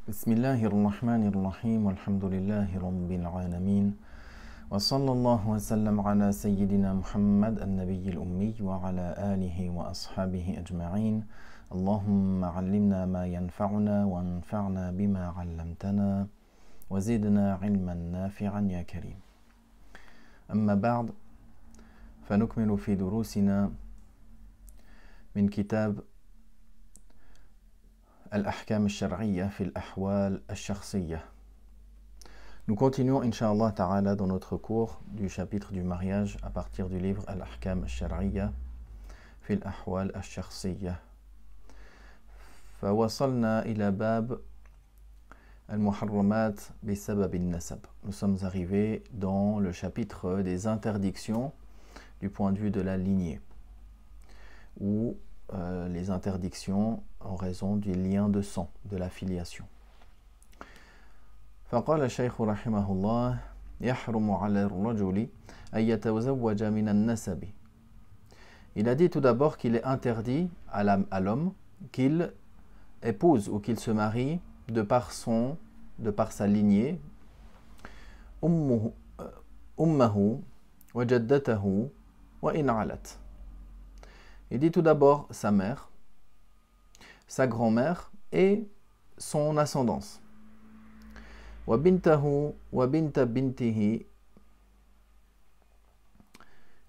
Bismillahirrahmanirrahim, walhamdulillahi rabbil alamin, wa sallallahu wa sallam ala sayyidina Muhammad al-Nabiyyi al-Ummi wa ala alihi wa ashabihi ajma'in. Allahumma allimna ma yanfa'una wa anfa'na bima 'allamtana wa zidna 'ilman nafi'an ya karim. Amma ba'd, فنكمل في دروسنا من كتاب الأحكام الشرعية في الأحوال الشخصية. Nous continuons, Inch'Allah Ta'ala, dans notre cours du chapitre du mariage à partir du livre Al-Ahkam al-Shar'iyya في الأحوال الشخصية. فوصلنا إلى باب المحرمات بسبب النسب. Nous sommes arrivés dans le chapitre des interdictions du point de vue de la lignée, ou les interdictions en raison du lien de sang, de la filiation. فقال الشيخ رحمه الله يحرم على الرجل أن يتزوج من النسب. Il a dit tout d'abord qu'il est interdit à l'homme qu'il épouse ou qu'il se marie de par sa lignée أمه وجدته وإن علت. Il dit tout d'abord sa mère, sa grand-mère et son ascendance. وبنته وبنت بنته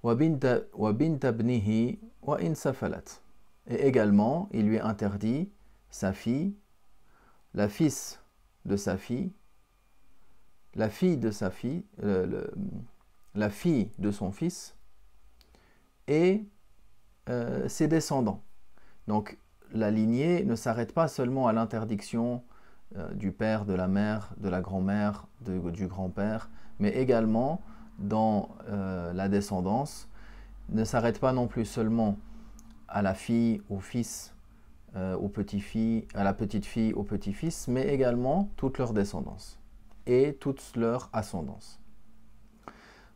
وبنت ابنه وإن سفلت. Et également, il lui interdit sa fille, la fille de sa fille, la fille de sa fille, la fille de son fils et ses descendants. Donc la lignée ne s'arrête pas seulement à l'interdiction du père, de la mère, de la grand-mère, du grand-père, mais également dans la descendance, ne s'arrête pas non plus seulement à la fille, au fils, au petit-fille, à la petite-fille, au petit-fils, mais également toute leur descendance et toute leur ascendance.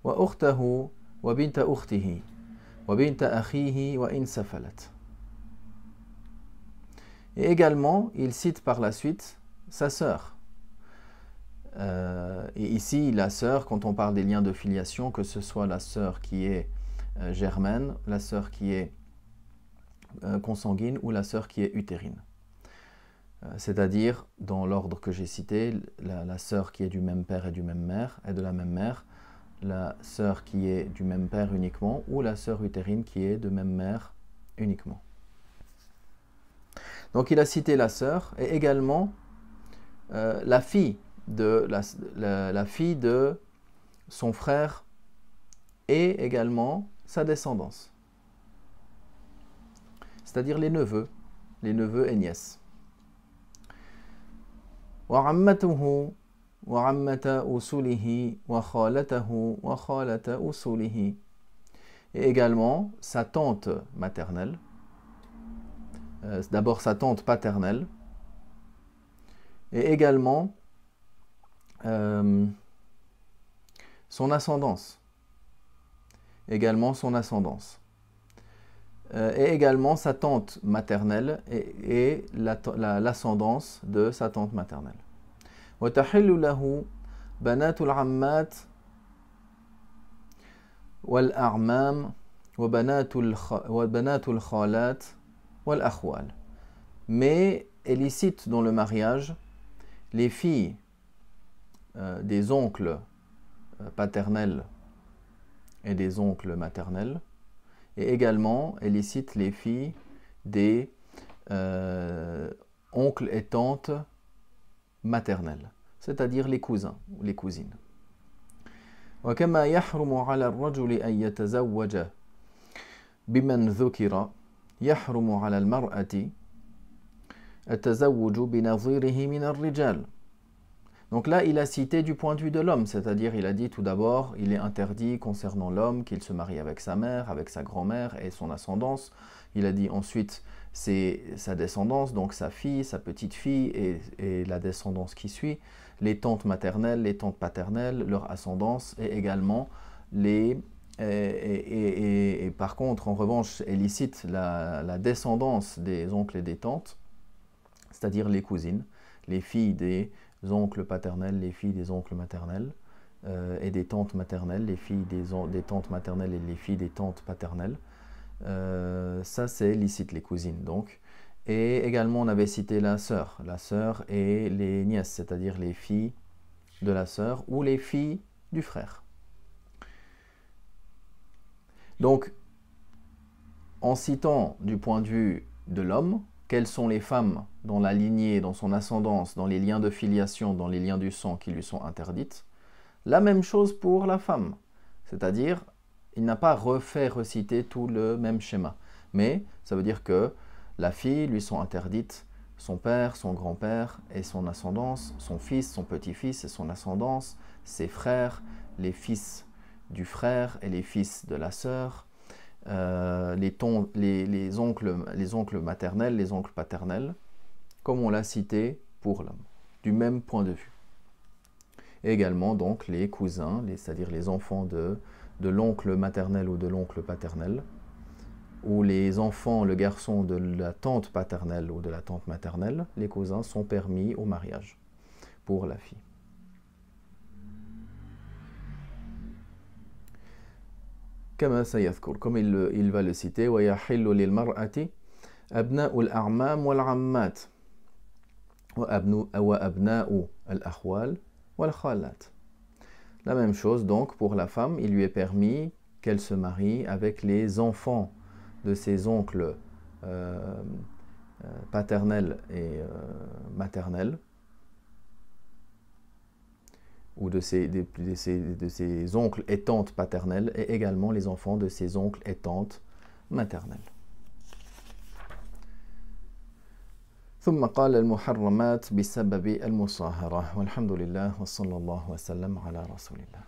وأخته وبنت أخته وبنت أخيه وإن سفلت. Et également, il cite par la suite sa sœur. Et ici, la sœur, quand on parle des liens de filiation, que ce soit la sœur qui est germaine, la sœur qui est consanguine ou la sœur qui est utérine. C'est-à-dire, dans l'ordre que j'ai cité, la sœur qui est du même père et du même mère, et de la même mère, la sœur qui est du même père uniquement, ou la sœur utérine qui est de même mère uniquement. Donc il a cité la sœur et également la fille de la fille de son frère et également sa descendance, c'est-à-dire les neveux et nièces. وعمته وعمة أصوله وخالته وخالة أصوله. Et également sa tante maternelle, d'abord sa tante paternelle, et également son ascendance, et également sa tante maternelle et l'ascendance de sa tante maternelle. وتحل له بنات العمات والأعمام وبنات الخالات والأخوال. Mais elle cite dans le mariage les filles des oncles paternels et des oncles maternels, et également elle cite les filles des oncles et tantes maternelles, c'est-à-dire les cousins ou les cousines. وكما يحرم على الرجل أن يتزوج بمن ذكر يحرم على المرأة التزوج بنظيره من الرجال. Donc là, il a cité du point de vue de l'homme, c'est-à-dire il a dit tout d'abord, il est interdit concernant l'homme qu'il se marie avec sa mère, avec sa grand-mère et son ascendance. Il a dit ensuite, c'est sa descendance, donc sa fille, sa petite-fille et la descendance qui suit, les tantes maternelles, les tantes paternelles, leur ascendance et également les... Et par contre, en revanche, elle y cite la descendance des oncles et des tantes, c'est-à-dire les cousines. les filles des oncles paternels, les filles des oncles maternels, et des tantes maternelles, les filles des tantes maternelles et les filles des tantes paternelles. Ça c'est licite, les cousines donc. Et également on avait cité la sœur et les nièces, c'est-à-dire les filles de la sœur ou les filles du frère. Donc, en citant du point de vue de l'homme, quelles sont les femmes dans la lignée, dans son ascendance, dans les liens de filiation, dans les liens du sang qui lui sont interdites, la même chose pour la femme. C'est-à-dire, il n'a pas recité tout le même schéma. Mais ça veut dire que la fille lui sont interdites son père, son grand-père et son ascendance, son fils, son petit-fils et son ascendance, ses frères, les fils du frère et les fils de la sœur, les oncles maternels, les oncles paternels, comme on l'a cité pour l'homme, du même point de vue. Et également donc les cousins, c'est-à-dire les enfants de l'oncle maternel ou de l'oncle paternel, ou les enfants, le garçon de la tante paternelle ou de la tante maternelle, les cousins sont permis au mariage pour la fille. كما سيذكر, comme il va le citer, ويحل للمرأة أبناء الأعمام والعمات وأبناء الأخوال والخالات. La même chose donc pour la femme, il lui est permis qu'elle se marie avec les enfants de ses oncles paternels et maternels, ou de ses oncles et tantes paternels, et également les enfants de ses oncles et tantes maternels. ثم قال المحرمات بسبب المصاهرة والحمد لله وصلى الله وسلم على رسول الله.